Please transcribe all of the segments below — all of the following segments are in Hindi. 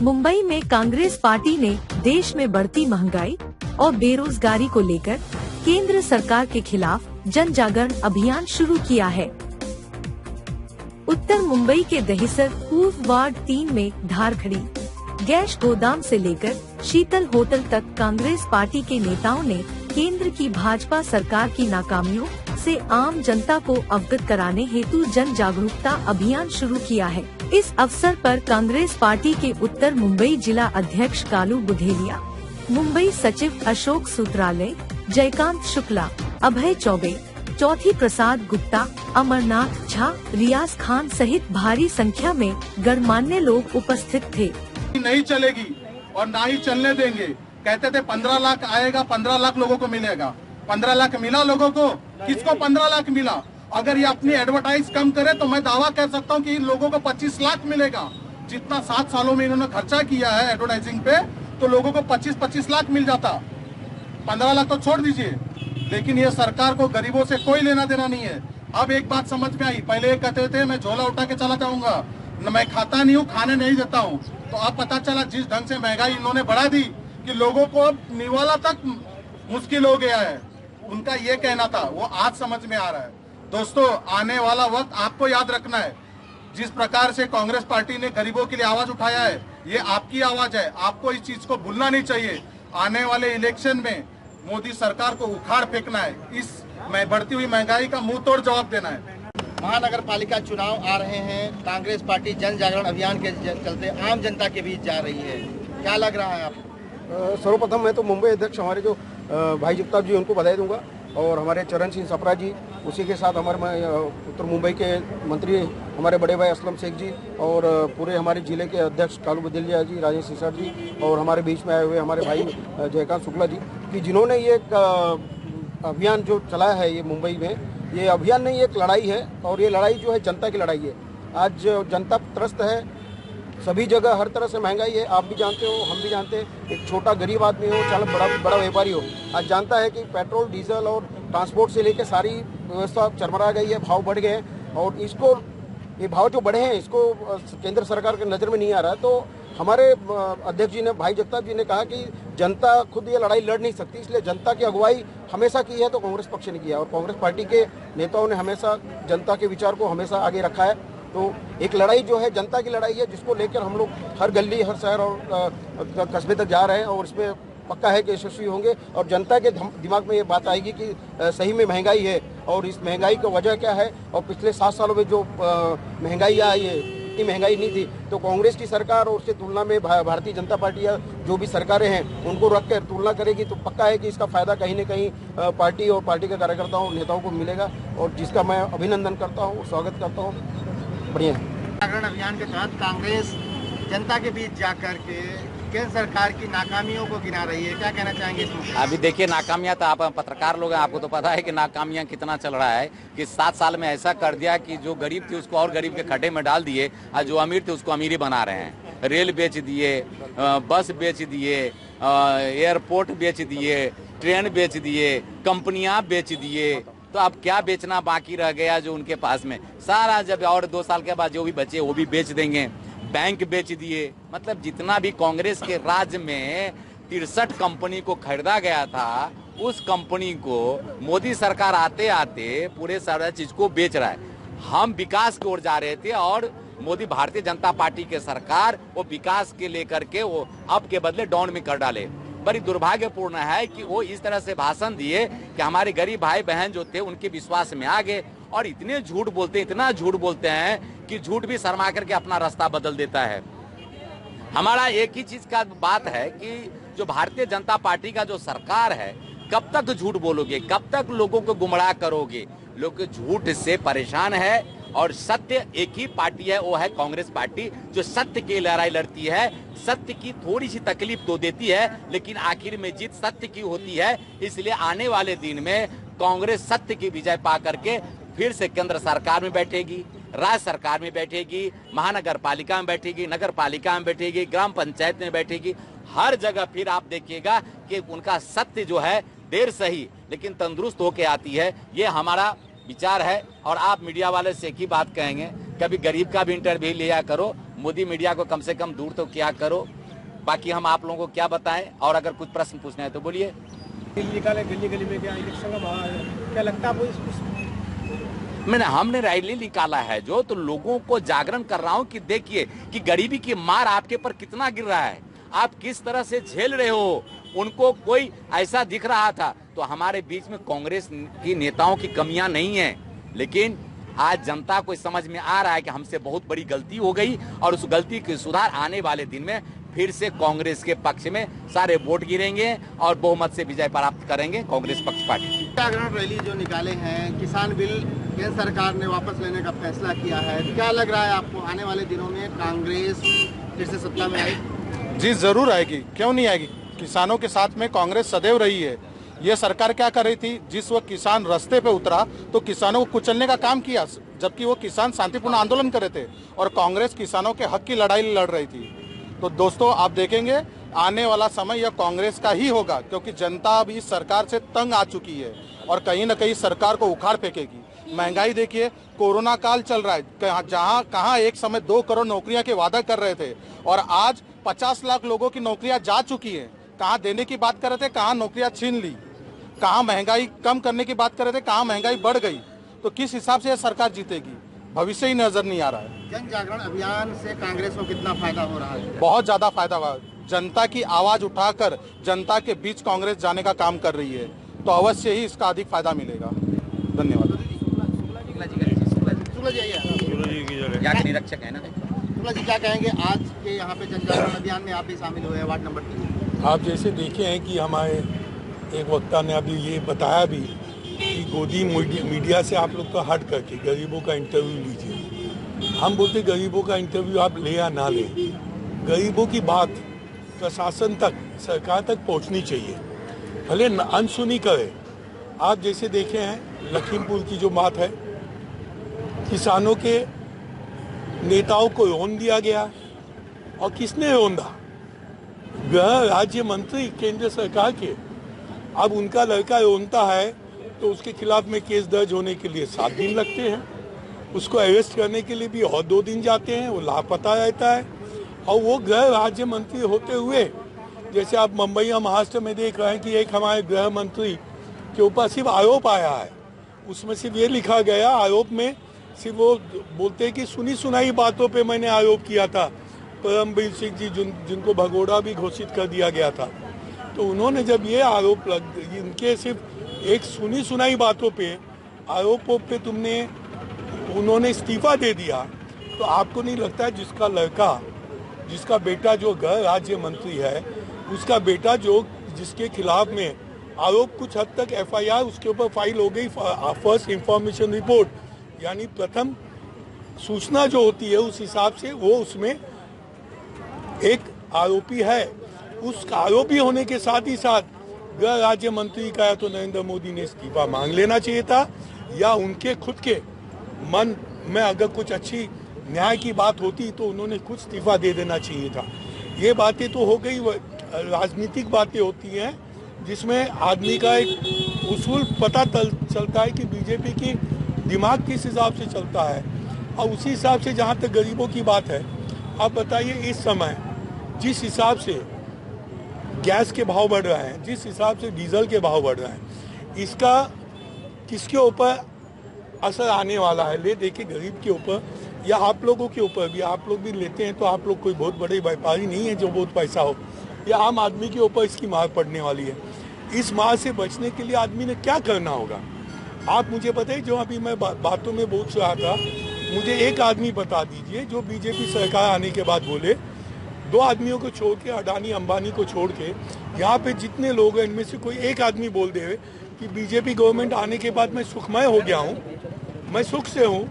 मुंबई में कांग्रेस पार्टी ने देश में बढ़ती महंगाई और बेरोजगारी को लेकर केंद्र सरकार के खिलाफ जन जागरण अभियान शुरू किया है। उत्तर मुंबई के दहिसर पूर्व वार्ड 3 में धारखड़ी गैस गोदाम से लेकर शीतल होटल तक कांग्रेस पार्टी के नेताओं ने केंद्र की भाजपा सरकार की नाकामियों से आम जनता को अवगत कराने हेतु जन जागरूकता अभियान शुरू किया है। इस अवसर पर कांग्रेस पार्टी के उत्तर मुंबई जिला अध्यक्ष कालू बुधेलिया, मुंबई सचिव अशोक सूत्रालय, जयकांत शुक्ला, अभय चौबे, चौथी प्रसाद गुप्ता, अमरनाथ झा, रियाज खान सहित भारी संख्या में गणमान्य लोग उपस्थित थे। नहीं चलेगी और ना ही चलने देंगे। कहते थे 15 लाख आएगा, 15 लाख लोगों को मिलेगा। 15 लाख मिला लोगों को? किसको 15 लाख मिला? अगर ये अपनी एडवर्टाइज कम करे तो मैं दावा कर सकता हूँ कि इन लोगों को 25 लाख मिलेगा। जितना 7 सालों में इन्होंने खर्चा किया है एडवर्टाइजिंग पे, तो लोगों को 25-25 लाख मिल जाता। 15 लाख तो छोड़ दीजिए। लेकिन ये सरकार को गरीबों से कोई लेना देना नहीं है। अब एक बात समझ में आई, पहले कहते थे मैं झोला उठा के चला जाऊंगा, मैं खाता नहीं हूँ, खाने नहीं देता हूँ। तो अब पता चला जिस ढंग से महंगाई इन्होंने बढ़ा दी कि लोगों को अब निवाला तक मुश्किल हो गया है। उनका ये कहना था, वो आज समझ में आ रहा है। दोस्तों, आने वाला वक्त आपको याद रखना है। जिस प्रकार से कांग्रेस पार्टी ने गरीबों के लिए आवाज उठाया है, ये आपकी आवाज है। आपको इस चीज को भूलना नहीं चाहिए। आने वाले इलेक्शन में मोदी सरकार को उखाड़ फेंकना है। इस बढ़ती हुई महंगाई का मुंह तोड़ जवाब देना है। महानगर पालिका चुनाव आ रहे हैं, कांग्रेस पार्टी जन जागरण अभियान के चलते आम जनता के बीच जा रही है, क्या लग रहा है आपको? सर्वप्रथम मैं तो मुंबई अध्यक्ष हमारे जो भाई जगताप जी उनको बधाई दूंगा, और हमारे चरण सिंह सप्रा जी, उसी के साथ हमारे उत्तर मुंबई के मंत्री हमारे बड़े भाई असलम शेख जी, और पूरे हमारे जिले के अध्यक्ष कालू बुधेलिया जी, राजेश सिसर जी, और हमारे बीच में आए हुए हमारे भाई जयकांत शुक्ला जी, कि जिन्होंने ये अभियान जो चलाया है ये मुंबई में, ये अभियान नहीं, एक लड़ाई है। और ये लड़ाई जो है जनता की लड़ाई है। आज जनता त्रस्त है, सभी जगह हर तरह से महंगाई है। आप भी जानते हो, हम भी जानते हैं। एक छोटा गरीब आदमी हो, चाहे बड़ा व्यापारी हो, आज जानता है कि पेट्रोल, डीजल और ट्रांसपोर्ट से लेकर सारी व्यवस्था चरमरा गई है, भाव बढ़ गए हैं। और इसको, ये भाव जो बढ़े हैं, इसको केंद्र सरकार के नज़र में नहीं आ रहा है। तो हमारे अध्यक्ष जी ने, भाई जगताप जी ने कहा कि जनता खुद ये लड़ाई लड़ नहीं सकती, इसलिए जनता की अगुवाई हमेशा की है तो कांग्रेस पक्ष ने किया, और कांग्रेस पार्टी के नेताओं ने हमेशा जनता के विचार को हमेशा आगे रखा है। तो एक लड़ाई जो है जनता की लड़ाई है, जिसको लेकर हम लोग हर गली, हर शहर और कस्बे तक जा रहे हैं, और इसमें पक्का है कि यशस्वी होंगे। और जनता के दिमाग में ये बात आएगी कि सही में महंगाई है, और इस महंगाई की वजह क्या है, और पिछले 7 सालों में जो महंगाई आई है, इतनी महंगाई नहीं थी। तो कांग्रेस की सरकार और उसके तुलना में भारतीय जनता पार्टी या जो भी सरकारें हैं उनको रख कर तुलना करेगी, तो पक्का है कि इसका फायदा कहीं न कहीं पार्टी और पार्टी के कार्यकर्ताओं, नेताओं को मिलेगा, और जिसका मैं अभिनंदन करता हूँ, स्वागत करता हूँ। बढ़िया है। जागरण अभियान के तहत कांग्रेस जनता के बीच जाकर के केंद्र सरकार की नाकामियों को गिना रही है, क्या कहना चाहेंगे इसमें? अभी देखिए, नाकामियां तो आप पत्रकार लोग हैं, आपको तो पता है कि नाकामियां कितना चल रहा है कि 7 साल में ऐसा कर दिया कि जो गरीब थी उसको और गरीब के खड्डे में डाल दिए, और जो अमीर थे उसको अमीरी बना रहे हैं। रेल बेच दिए, बस बेच दिए, एयरपोर्ट बेच दिए, ट्रेन बेच दिए, कंपनियां बेच दिए। तो अब क्या बेचना बाकी रह गया जो उनके पास में? सारा जब और 2 साल के बाद जो भी बचे वो भी बेच देंगे। बैंक बेच दिए। मतलब जितना भी कांग्रेस के राज्य में 63 कंपनी को खरीदा गया था, उस कंपनी को मोदी सरकार आते आते पूरे सारा चीज को बेच रहा है। हम विकास की ओर जा रहे थे, और मोदी, भारतीय जनता पार्टी के सरकार वो विकास के लेकर के वो अब के बदले डाउन में कर डाले। बड़ी दुर्भाग्यपूर्ण है कि वो इस तरह से भाषण दिए कि हमारे गरीब भाई बहन जो थे उनके विश्वास में आ गए, और इतने झूठ बोलते हैं, इतना झूठ बोलते हैं कि झूठ भी शर्मा करके अपना रास्ता बदल देता है। हमारा एक ही चीज का बात है कि जो भारतीय जनता पार्टी का जो सरकार है, कब तक झूठ बोलोगे, कब तक लोगों को गुमराह करोगे? लोग झूठ से परेशान है, और सत्य एक ही पार्टी है, वो है कांग्रेस पार्टी, जो सत्य की लड़ाई लड़ती है। सत्य की थोड़ी सी तकलीफ तो देती है, लेकिन आखिर में जीत सत्य की होती है। इसलिए आने वाले दिन में कांग्रेस सत्य की विजय पा करके फिर से केंद्र सरकार में बैठेगी, राज्य सरकार में बैठेगी, महानगर पालिका में बैठेगी, नगर पालिका में बैठेगी, ग्राम पंचायत में बैठेगी। हर जगह फिर आप देखिएगा कि उनका सत्य जो है देर सही लेकिन तंदुरुस्त होके आती है। ये हमारा विचार है। और आप मीडिया वाले से एक ही बात कहेंगे, कभी गरीब का भी इंटरव्यू लिया करो, मोदी मीडिया को कम से कम दूर तो क्या करो। बाकी हम आप लोगों को क्या बताएं, और अगर कुछ प्रश्न पूछना है तो बोलिए। निकाले गली गली में क्या इलेक्शन का माहौल है, क्या लगता है हमने रैली निकाला है जो, तो लोगों को जागरण कर रहा हूं कि देखिए कि गरीबी की मार आपके पर कितना गिर रहा है, आप किस तरह से झेल रहे हो। उनको कोई ऐसा दिख रहा था। तो हमारे बीच में कांग्रेस की नेताओं की कमियां नहीं है, लेकिन आज जनता को समझ में आ रहा है कि हमसे बहुत बड़ी गलती हो गई, और उस गलती के सुधार आने वाले दिन में फिर से कांग्रेस के पक्ष में सारे वोट गिरेंगे और बहुमत से विजय प्राप्त करेंगे कांग्रेस पक्ष पार्टी। जागरण रैली जो निकाले हैं, किसान बिल केंद्र सरकार ने वापस लेने का फैसला किया है, क्या लग रहा है आपको आने वाले दिनों में कांग्रेस फिर से सत्ता में आएगी? जी जरूर आएगी, क्यों नहीं आएगी। किसानों के साथ में कांग्रेस सदैव रही है। ये सरकार क्या कर रही थी, जिस वक्त किसान रास्ते पे उतरा तो किसानों को कुचलने का काम किया, जबकि वो किसान शांतिपूर्ण आंदोलन कर रहे थे और कांग्रेस किसानों के हक की लड़ाई लड़ रही थी। तो दोस्तों आप देखेंगे आने वाला समय यह कांग्रेस का ही होगा, क्योंकि जनता अब इस सरकार से तंग आ चुकी है और कहीं न कहीं सरकार को उखाड़ फेंकेगी। महंगाई देखिए, कोरोना काल चल रहा है, जहां कहां एक समय 2 करोड़ नौकरियां के वादा कर रहे थे और आज 50 लाख लोगों की नौकरियां जा चुकी हैं। कहां देने की बात कर रहे थे, कहां नौकरियां छीन ली, कहां महंगाई कम करने की बात कर रहे थे, कहां महंगाई बढ़ गई। तो किस हिसाब से यह सरकार जीतेगी, भविष्य ही नजर नहीं आ रहा है। जन जागरण अभियान से कांग्रेस को कितना फायदा हो रहा है? बहुत ज्यादा फायदा हुआ। जनता की आवाज उठाकर जनता के बीच कांग्रेस जाने का काम कर रही है, तो अवश्य ही इसका अधिक फायदा मिलेगा। धन्यवाद। निरीक्षक है ना। शुक्ला जी क्या कहेंगे, आज के यहाँ पे जन जागरण अभियान में आप भी शामिल हुए हैं, वार्ड नंबर 3। आप जैसे देखे हैं कि हमारे एक वक्ता ने अभी ये बताया भी कि गोदी मीडिया से आप लोग का हट करके गरीबों का इंटरव्यू लीजिए। हम बोलते गरीबों का इंटरव्यू आप ले या ना ले, गरीबों की बात प्रशासन तक, सरकार तक पहुंचनी चाहिए, भले अनसुनी करे। आप जैसे देखे हैं लखीमपुर की जो बात है, किसानों के नेताओं को रोन दिया गया, और किसने रोंदा? गृह राज्य मंत्री केंद्र सरकार के। अब उनका लड़का रोनता है तो उसके खिलाफ में केस दर्ज होने के लिए 7 दिन लगते हैं, उसको अरेस्ट करने के लिए भी और 2 दिन जाते हैं, वो लापता रहता है। और वो गृह राज्य मंत्री होते हुए, जैसे आप मुंबई या महाराष्ट्र में देख रहे हैं कि एक हमारे गृह मंत्री के ऊपर सिर्फ आरोप आया है, उसमें सिर्फ ये लिखा गया, आरोप में सिर्फ वो बोलते हैं कि सुनी सुनाई बातों पे मैंने आरोप किया था। परमवीर सिंह जी जिनको भगोड़ा भी घोषित कर दिया गया था, तो उन्होंने जब ये आरोप इनके सिर्फ एक सुनी सुनाई बातों पे, आरोपों पे उन्होंने इस्तीफा दे दिया, तो आपको नहीं लगता है जिसका बेटा जो गृह राज्य मंत्री है, उसका बेटा जिसके खिलाफ में आरोप कुछ हद तक FIR उसके ऊपर फाइल हो गई, फर्स्ट इंफॉर्मेशन रिपोर्ट, यानी प्रथम सूचना जो होती है उस हिसाब से वो उसमें एक आरोपी है। उस आरोपी होने के साथ ही साथ गृह राज्य मंत्री का तो नरेंद्र मोदी ने इस्तीफा मांग लेना चाहिए था, या उनके खुद के मन में अगर कुछ अच्छी न्याय की बात होती तो उन्होंने खुद इस्तीफा दे देना चाहिए था। ये बातें तो हो गई, राजनीतिक बातें होती हैं जिसमें आदमी का एक उसूल पता चलता है कि बीजेपी की दिमाग किस हिसाब से चलता है, और उसी हिसाब से जहाँ तक गरीबों की बात है, आप बताइए इस समय जिस हिसाब से गैस के भाव बढ़ रहे हैं, जिस हिसाब से डीजल के भाव बढ़ रहे हैं, इसका किसके ऊपर असर आने वाला है? ले देखिए गरीब के ऊपर या आप लोगों के ऊपर भी। आप लोग भी लेते हैं तो आप लोग कोई बहुत बड़े व्यापारी नहीं है जो बहुत पैसा हो, या आम आदमी के ऊपर इसकी मार पड़ने वाली है। इस मार से बचने के लिए आदमी ने क्या करना होगा? आप मुझे बताइए, जो अभी मैं बातों में पूछ रहा था, मुझे एक आदमी बता दीजिए जो बीजेपी सरकार आने के बाद बोले, 2 आदमियों को छोड़ के, अडानी अंबानी को छोड़ के, यहाँ पे जितने लोग हैं इनमें से कोई एक आदमी बोल दे कि बीजेपी गवर्नमेंट आने के बाद मैं सुखमय हो गया हूँ, मैं सुख से हूँ,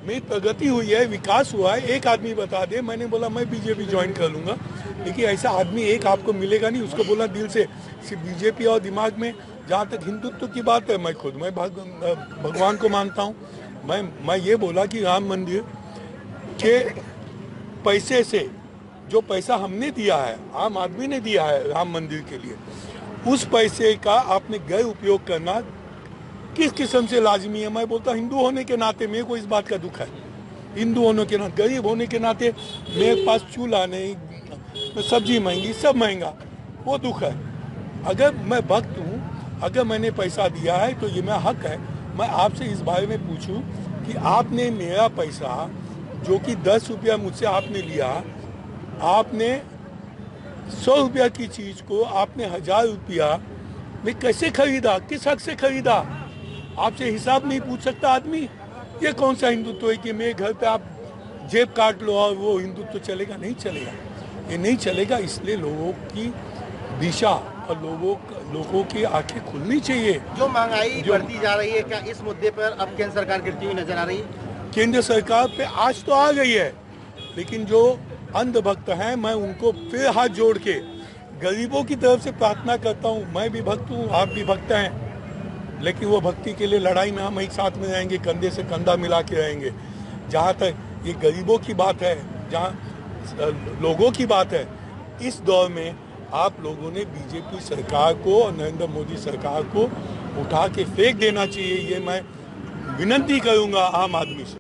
मेरी प्रगति हुई है, विकास हुआ है, एक आदमी बता दे। मैंने बोला मैं बीजेपी ज्वाइन कर लूँगा, लेकिन ऐसा आदमी एक आपको मिलेगा नहीं। उसको बोला दिल से, सिर्फ बीजेपी और दिमाग में। जहाँ तक हिंदुत्व की बात है, मैं खुद भगवान को मानता हूँ। मैं ये बोला कि राम मंदिर के पैसे से, जो पैसा हमने दिया है, आम आदमी ने दिया है राम मंदिर के लिए, उस पैसे का आपने गैर उपयोग करना किस किस्म से लाजमी है? मैं बोलता हिंदू होने के नाते मेरे को इस बात का दुख है हिंदू होने के नाते, गरीब होने के नाते मेरे पास चूल्हा नहीं, सब्जी महंगी, सब महंगा, वो दुख है। अगर मैं भक्त हूँ, अगर मैंने पैसा दिया है तो ये मेरा हक है। मैं आपसे इस बारे में पूछूं कि आपने मेरा पैसा जो कि 10 रुपया मुझसे आपने लिया, आपने 100 रुपया की चीज़ को आपने 1000 रुपया में कैसे खरीदा, किस हक से खरीदा? आपसे हिसाब नहीं पूछ सकता आदमी? ये कौन सा हिंदुत्व है कि मेरे घर पे आप जेब काट लो और वो हिंदुत्व चलेगा? नहीं चलेगा, ये नहीं चलेगा। इसलिए लोगों की दिशा और लोगों की आंखें खुलनी चाहिए। जो महंगाई बढ़ती जा रही है, क्या इस मुद्दे पर अब केंद्र सरकार गिरती हुई नजर आ रही है? केंद्र सरकार पे आज तो आ गई है, लेकिन जो अंधभक्त हैं, मैं उनको फिर हाथ जोड़ के गरीबों की तरफ से प्रार्थना करता हूँ। मैं भी भक्त हूँ, आप भी भक्त हैं, लेकिन वो भक्ति के लिए लड़ाई में हम एक साथ में रहेंगे, कंधे से कंधा मिला के रहेंगे। जहाँ तक ये गरीबों की बात है, जहाँ लोगों की बात है, इस दौर में आप लोगों ने बीजेपी सरकार को और नरेंद्र मोदी सरकार को उठा के फेंक देना चाहिए। ये मैं विनती करूंगा आम आदमी से।